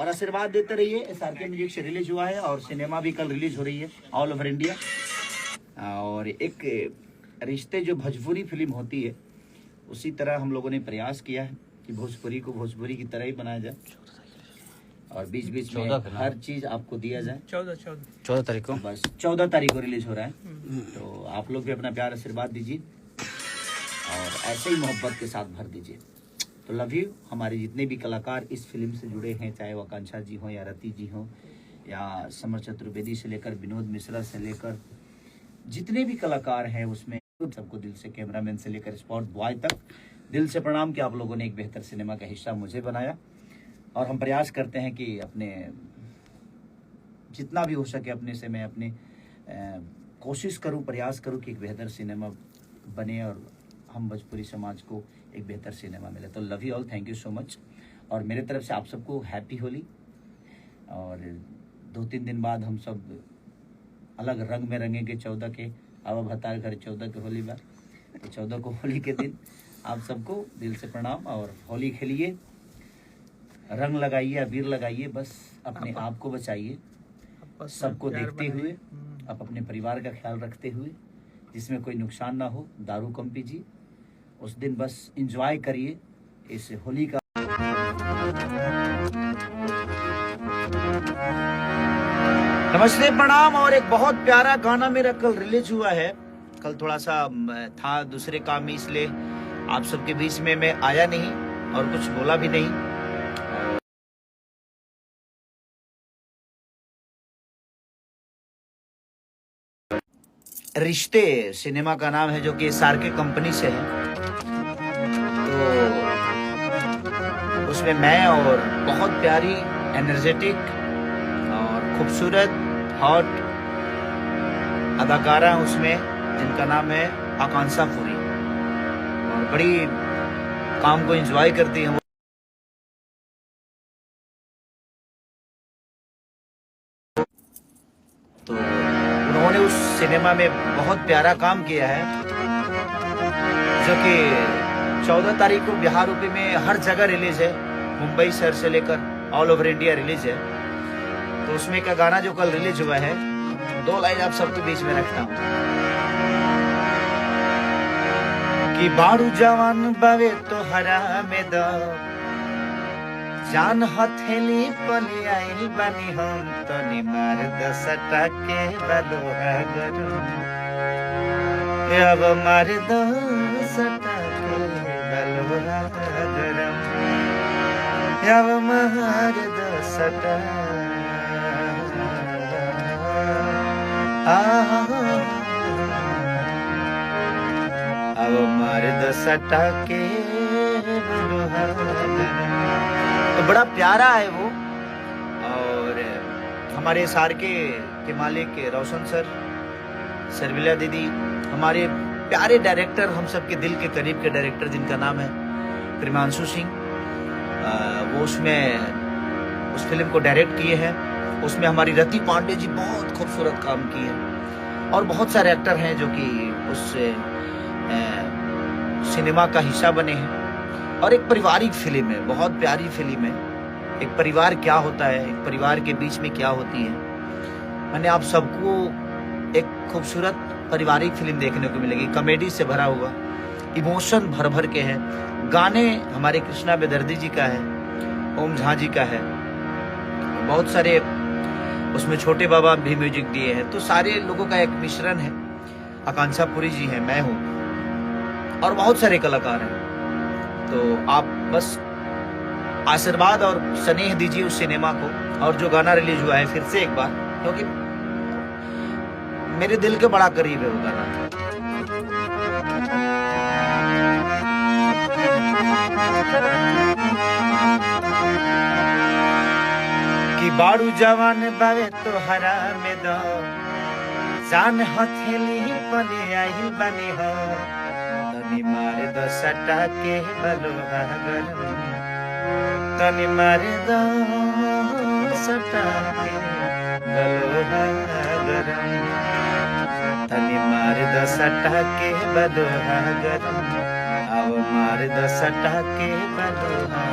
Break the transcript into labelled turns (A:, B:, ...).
A: और आशीर्वाद देते रहिए। SRK म्यूजिक से रिलीज हुआ है और सिनेमा भी कल रिलीज हो रही है ऑल ओवर इंडिया। और एक रिश्ते जो भोजपुरी फिल्म होती है उसी तरह हम लोगों ने प्रयास किया है कि भोजपुरी को भोजपुरी की तरह ही बनाया जाए और बीच बीच में हर चीज आपको दिया जाए। 14 तारीख को, बस 14 तारीख को रिलीज हो रहा है। तो आप लोग भी अपना प्यार आशीर्वाद दीजिए और ऐसे ही मोहब्बत के साथ भर दीजिए। तो लव यू। हमारे जितने भी कलाकार इस फिल्म से जुड़े हैं, चाहे वो आकांक्षा जी हों या रति जी हों या समर चतुर्वेदी से लेकर विनोद मिश्रा से लेकर जितने भी कलाकार हैं उसमें सबको दिल से, कैमरामैन से लेकर स्पॉट बॉय तक दिल से प्रणाम कि आप लोगों ने एक बेहतर सिनेमा का हिस्सा मुझे बनाया। और हम प्रयास करते हैं कि अपने जितना भी हो सके अपने से मैं अपने कोशिश करूं, प्रयास करूं कि एक बेहतर सिनेमा बने और हम भोजपुरी समाज को एक बेहतर सिनेमा मिले। तो love you all, thank you so much. और मेरे तरफ से आप सबको हैप्पी होली। और 2-3 दिन बाद हम सब अलग रंग में रंगेंगे 14 के। अब भतार घर 14 के होली बार, तो 14 को होली के दिन आप सबको दिल से प्रणाम। और होली खेलिए, रंग लगाइए, अबीर लगाइए, बस अपने आप को बचाइए, सबको देखते हुए, आप अपने परिवार का ख्याल रखते हुए, जिसमें कोई नुकसान ना हो। दारू कम पीजिए, उस दिन बस एंजॉय करिए इस होली का। नमस्ते, प्रणाम। और एक बहुत प्यारा गाना मेरा कल रिलीज हुआ है। कल थोड़ा सा था दूसरे काम में, इसलिए आप सबके बीच में मैं आया नहीं और कुछ बोला भी नहीं। रिश्ते सिनेमा का नाम है, जो कि SRK कंपनी से है। तो उसमें मैं और बहुत प्यारी, एनर्जेटिक और खूबसूरत हॉट अदाकारा उसमें, जिनका नाम है आकांक्षा पुरी, और बड़ी काम को एंजॉय करती है। तो उन्होंने उस सिनेमा में बहुत प्यारा काम किया है, जो कि 14 तारीख को बिहार यूपी में हर जगह रिलीज है, मुंबई शहर से लेकर ऑल ओवर इंडिया रिलीज है। तो उसमें का गाना जो कल रिलीज हुआ है, 2 लाइन आप सबके बीच में रखता हूँ कि बारू जवान बावे तो हरा में दो जान हथेली पली आइल बनी हम तो निमार दसटा के बलोहा गरम, अब मार दसटा के बलोहा गरम, अब मार दसटा अब मार दसटा के बलोहा गरम। तो बड़ा प्यारा है वो। और हमारे SRK के मालिक रोशन सर, सरविला दीदी, हमारे प्यारे डायरेक्टर, हम सबके दिल के करीब के डायरेक्टर, जिनका नाम है प्रिमांशु सिंह, वो उसमें उस फिल्म को डायरेक्ट किए हैं। उसमें हमारी रति पांडे जी बहुत खूबसूरत काम किए हैं। और बहुत सारे एक्टर हैं जो कि उस सिनेमा का हिस्सा बने हैं। और एक पारिवारिक फिल्म है, बहुत प्यारी फिल्म है। एक परिवार क्या होता है, एक परिवार के बीच में क्या होती है। मैंने आप सबको एक खूबसूरत पारिवारिक फिल्म देखने को मिलेगी, कॉमेडी से भरा हुआ, इमोशन भर भर के है। गाने हमारे कृष्णा बेदर्दी जी का है, ओम झा जी का है, बहुत सारे उसमें छोटे बाबा भी म्यूजिक दिए हैं। तो सारे लोगों का एक मिश्रण है। आकांक्षा पुरी जी है, मैं हूँ, और बहुत सारे कलाकार हैं। तो आप बस आशीर्वाद और स्नेह दीजिए उस सिनेमा को। और जो गाना रिलीज हुआ है, फिर से एक बार, क्योंकि मेरे दिल के बड़ा करीब है वो गाना। कि बारू जवान बावे तो हरा में दो जान हथेली पले आइल बनी हो तनी मारे दो सटा के बलोहा गरम, तनी मारे दो सटा के बलोहा गरम, तनी मारे दो सटा के बलोहा गरम, आओ मारे दो सटा के बलोहा।